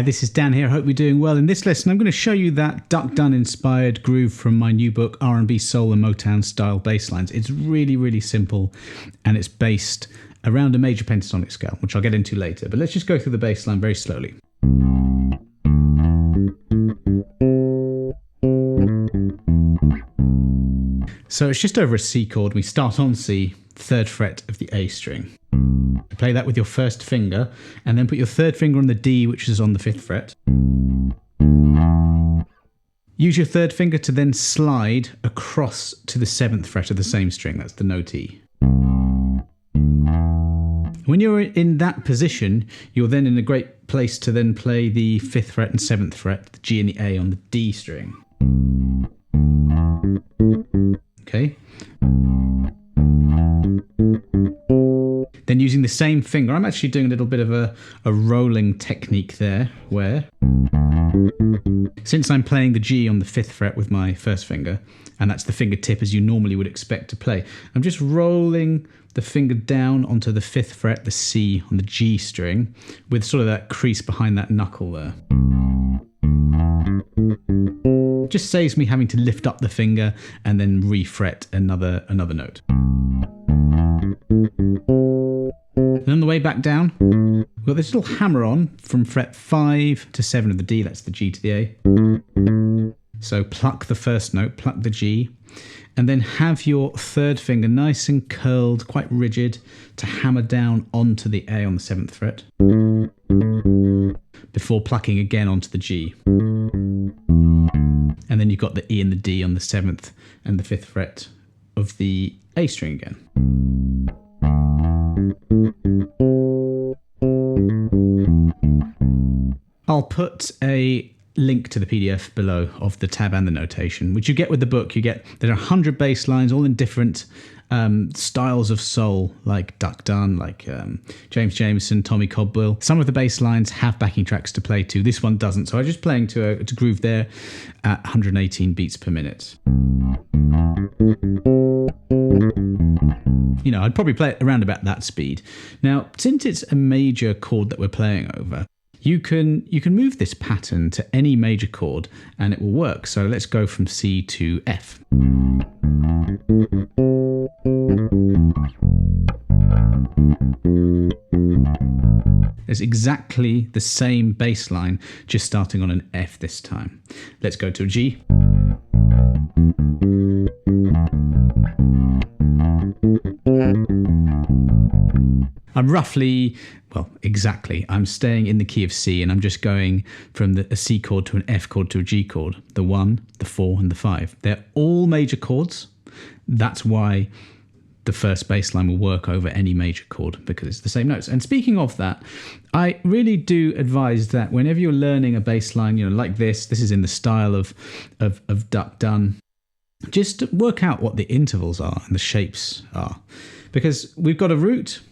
this is Dan here. I hope you're doing well. In this lesson, I'm going to show you that Dunn inspired groove from my new book, R&B, Soul and Motown Style Basslines. It's really, really simple, and it's based around a major pentatonic scale, which I'll get into later. But let's just go through the bass line very slowly. So it's just over a C chord. We start on C, 3rd fret of the A string. You play that with your first finger, and then put your 3rd finger on the D, which is on the 5th fret. Use your 3rd finger to then slide across to the 7th fret of the same string. That's the note E. When you're in that position, you're then in a great place to then play the 5th fret and 7th fret, the G and the A on the D string. Okay. Then using the same finger, I'm actually doing a little bit of a rolling technique there, where since I'm playing the G on the 5th fret with my first finger, and that's the fingertip as you normally would expect to play, I'm just rolling the finger down onto the 5th fret, the C on the G string, with sort of that crease behind that knuckle there. Just saves me having to lift up the finger and then re-fret another note. And on the way back down, we've got this little hammer on from fret 5 to 7 of the D, that's the G to the A. So pluck the first note, pluck the G, and then have your 3rd finger nice and curled, quite rigid, to hammer down onto the A on the 7th fret, before plucking again onto the G. And then you've got the E and the D on the 7th and the 5th fret of the A string again. I'll put a link to the PDF below of the tab and the notation, which you get with the book. There are 100 bass lines, all in different styles of soul, like Dunn, like James Jamerson, Tommy Caldwell. Some of the bass lines have backing tracks to play to. This one doesn't, so I'm just playing to groove there at 118 beats per minute. You know, I'd probably play it around about that speed. Now, since it's a major chord that we're playing over, you can move this pattern to any major chord and it will work. So let's go from C to F. It's exactly the same bass line, just starting on an F this time. Let's go to a G. I'm staying in the key of C, and I'm just going from a C chord to an F chord to a G chord, the 1, the 4 and the 5. They're all major chords. That's why the first bass line will work over any major chord, because it's the same notes. And speaking of that, I really do advise that whenever you're learning a bass line, you know, like this is in the style of Dunn, just work out what the intervals are and the shapes are. Because we've got a root.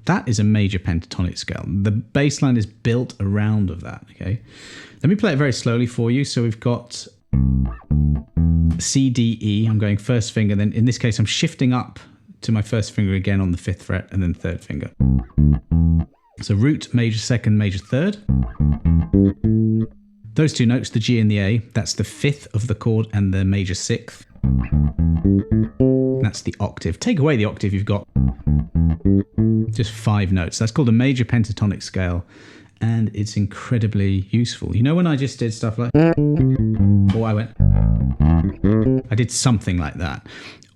That is a major pentatonic scale. The bass line is built around of that, okay? Let me play it very slowly for you. So we've got C, D, E. I'm going first finger, then in this case I'm shifting up to my first finger again on the 5th fret and then 3rd finger. So root, major 2nd, major 3rd. Those two notes, the G and the A, that's the 5th of the chord and the major 6th. That's the octave. Take away the octave, you've got just 5 notes. That's called a major pentatonic scale, and it's incredibly useful. You know, when I just did stuff like, I did something like that.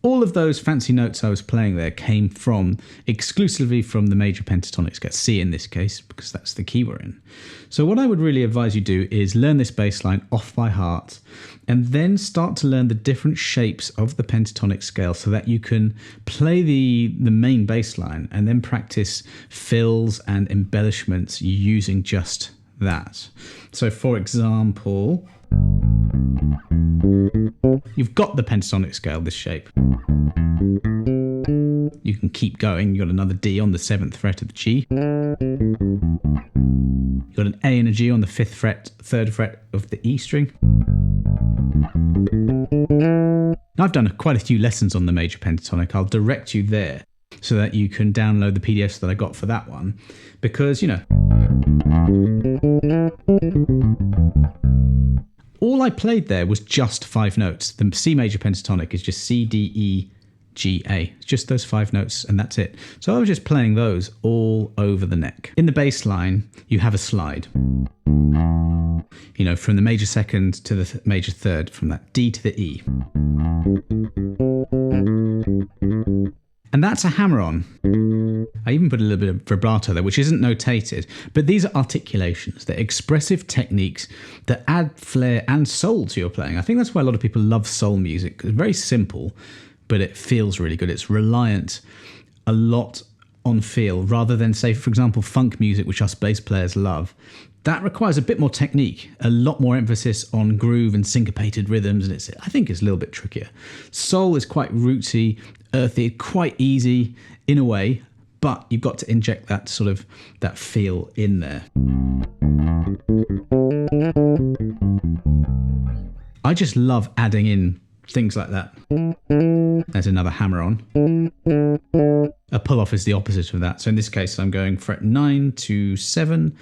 All of those fancy notes I was playing there came exclusively from the major pentatonic scale, C in this case, because that's the key we're in. So what I would really advise you do is learn this bass line off by heart, and then start to learn the different shapes of the pentatonic scale so that you can play the main bass line and then practice fills and embellishments using just that. So for example, you've got the pentatonic scale, this shape. You can keep going. You've got another D on the 7th fret of the G. You've got an A and a G on the 5th fret, 3rd fret of the E string. Now, I've done quite a few lessons on the major pentatonic. I'll direct you there. so that you can download the PDFs that I got for that one, because, you know, all I played there was just 5 notes. The C major pentatonic is just C, D, E, G, A. It's just those 5 notes and that's it. So I was just playing those all over the neck. In the bass line, you have a slide. You know, from the major second to the major third, from that D to the E. And that's a hammer-on. I even put a little bit of vibrato there, which isn't notated, but these are articulations. They're expressive techniques that add flair and soul to your playing. I think that's why a lot of people love soul music. It's very simple, but it feels really good. It's reliant a lot on feel, rather than, say, for example, funk music, which us bass players love. That requires a bit more technique, a lot more emphasis on groove and syncopated rhythms, and I think it's a little bit trickier. Soul is quite rootsy, earthy, quite easy in a way, but you've got to inject that sort of that feel in there. I just love adding in things like that. There's another hammer on. A pull-off is the opposite of that. So in this case, I'm going fret 9 to 7.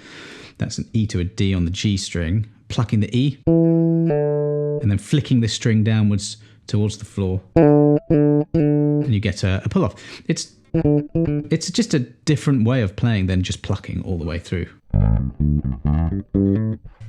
That's an E to a D on the G string, plucking the E, and then flicking the string downwards towards the floor, and you get a pull-off. It's just a different way of playing than just plucking all the way through.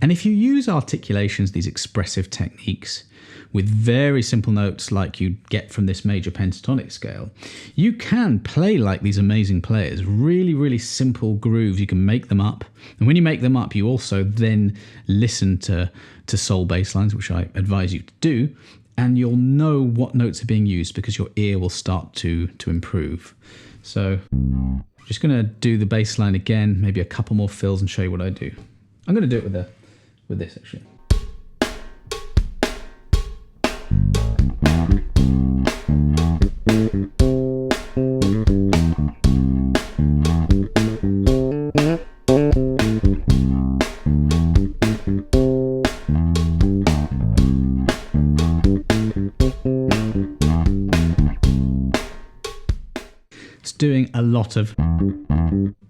And if you use articulations, these expressive techniques, with very simple notes like you get from this major pentatonic scale, you can play like these amazing players. Really, really simple grooves. You can make them up. And when you make them up, you also then listen to soul bass lines, which I advise you to do, and you'll know what notes are being used because your ear will start to improve. So I'm just going to do the bass line again, maybe a couple more fills, and show you what I do. I'm going to do it with this actually. It's doing a lot of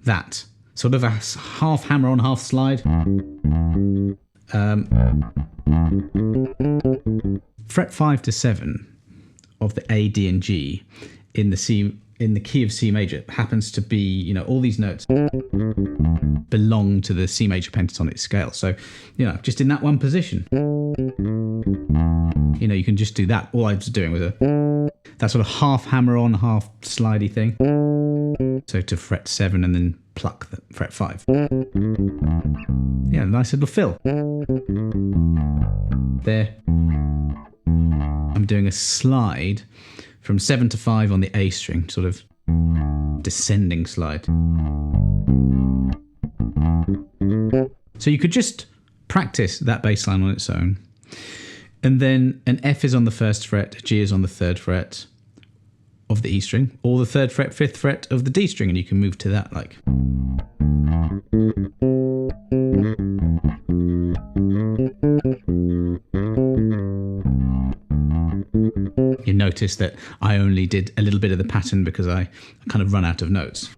that. Sort of a half hammer on, half slide. Fret 5 to 7 of the A, D, and G in the key of C major happens to be, you know, all these notes belong to the C major pentatonic scale. So, you know, just in that one position, you know, you can just do that. All I was doing was that sort of half hammer on, half slidey thing. So to fret 7 and then pluck the fret 5. Yeah, nice little fill. There. I'm doing a slide from 7 to 5 on the A string, sort of descending slide. So you could just practice that bass line on its own. And then an F is on the 1st fret, a G is on the 3rd fret of the E string, or the 3rd fret, 5th fret of the D string, and you can move to that like. You notice that I only did a little bit of the pattern because I kind of run out of notes.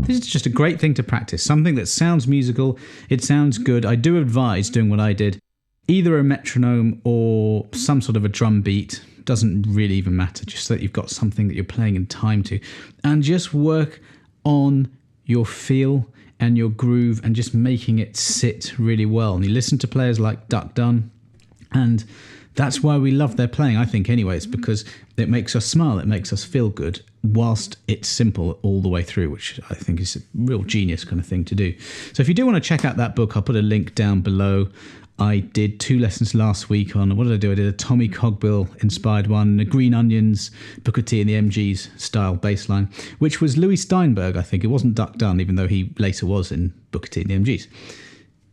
This is just a great thing to practice, something that sounds musical, it sounds good. I do advise doing what I did, either a metronome or some sort of a drum beat. Doesn't really even matter, just so that you've got something that you're playing in time to, and just work on your feel and your groove and just making it sit really well. And you listen to players like Dunn, and that's why we love their playing, I think, anyways, because it makes us smile, it makes us feel good, whilst it's simple all the way through, which I think is a real genius kind of thing to do. So if you do want to check out that book, I'll put a link down below. I did 2 lessons last week on, what did I do? I did a Tommy Cogbill inspired one, a Green Onions, Booker T and the MGs style bass line, which was Louis Steinberg, I think. It wasn't Duck Dunn, even though he later was in Booker T and the MGs.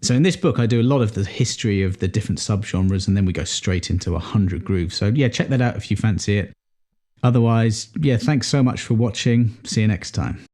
So in this book, I do a lot of the history of the different subgenres, and then we go straight into 100 grooves. So yeah, check that out if you fancy it. Otherwise, yeah, thanks so much for watching. See you next time.